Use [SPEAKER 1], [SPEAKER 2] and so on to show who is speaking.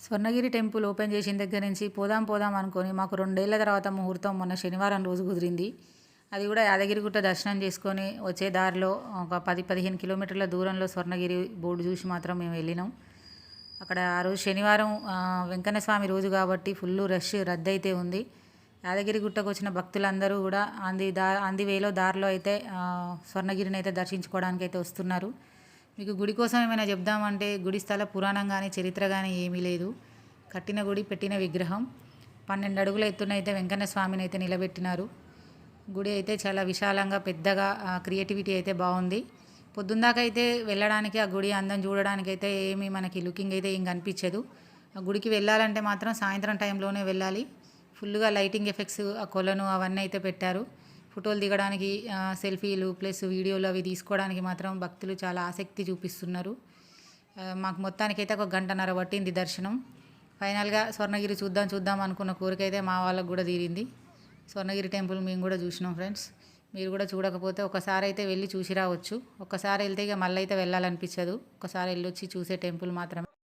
[SPEAKER 1] Swarnagiri temple open చేసిన దగ్గర నుంచి పోదాం పోదాం అనుకొని మాకు 2 ఏళ్ల తర్వాత ముహూర్తం మొన్న శనివారం రోజు కుదిరింది. అది కూడా యాదగిరిగుట్ట దర్శనం చేసుకొని వచ్చే దారిలో ఒక 10-15 కిలోమీటర్ల దూరంలో స్వర్ణగిరి బోర్డు చూసి మాత్రం మేము వెళ్ళినాం. అక్కడ ఆ రోజు శనివారం వెంకన్న స్వామి రోజు కాబట్టి ఫుల్ రష్ రద్దయితే ఉంది. యాదగిరిగుట్టకు వచ్చిన భక్తులందరూ కూడా ఆన్ ది వేలో దారిలో అయితే స్వర్ణగిరిని అయితే దర్శించుకోవడానికి అయితే వస్తున్నారు. మీకు గుడి కోసం ఏమైనా చెప్దామంటే గుడి స్థల పురాణం కానీ చరిత్ర కానీ ఏమీ లేదు. కట్టిన గుడి, పెట్టిన విగ్రహం. 12 అడుగుల ఎత్తున అయితే వెంకన్న స్వామిని అయితే నిలబెట్టినారు. గుడి అయితే చాలా విశాలంగా పెద్దగా క్రియేటివిటీ అయితే బాగుంది. పొద్దుందాకా అయితే వెళ్ళడానికి ఆ గుడి అందం చూడడానికి అయితే ఏమీ మనకి లుకింగ్ అయితే ఏం కనిపించదు. ఆ గుడికి వెళ్ళాలంటే మాత్రం సాయంత్రం టైంలోనే వెళ్ళాలి. ఫుల్గా లైటింగ్ ఎఫెక్ట్స్, ఆ కొలను అవన్నీ అయితే పెట్టారు. ఫోటోలు దిగడానికి, సెల్ఫీలు ప్లస్ వీడియోలు అవి తీసుకోవడానికి మాత్రం భక్తులు చాలా ఆసక్తి చూపిస్తున్నారు. మాకు మొత్తానికైతే ఒక గంటన్నర పట్టింది దర్శనం. ఫైనల్గా స్వర్ణగిరి చూద్దాం అనుకున్న కోరిక అయితే మా వాళ్ళకు కూడా తీరింది. స్వర్ణగిరి టెంపుల్ మేము కూడా చూసినాం ఫ్రెండ్స్. మీరు కూడా చూడకపోతే ఒకసారి అయితే వెళ్ళి చూసి రావచ్చు. ఒక్కసారి వెళ్తే ఇక మళ్ళీ అయితే వెళ్ళాలనిపించదు. ఒకసారి వెళ్ళొచ్చి చూసే టెంపుల్ మాత్రమే.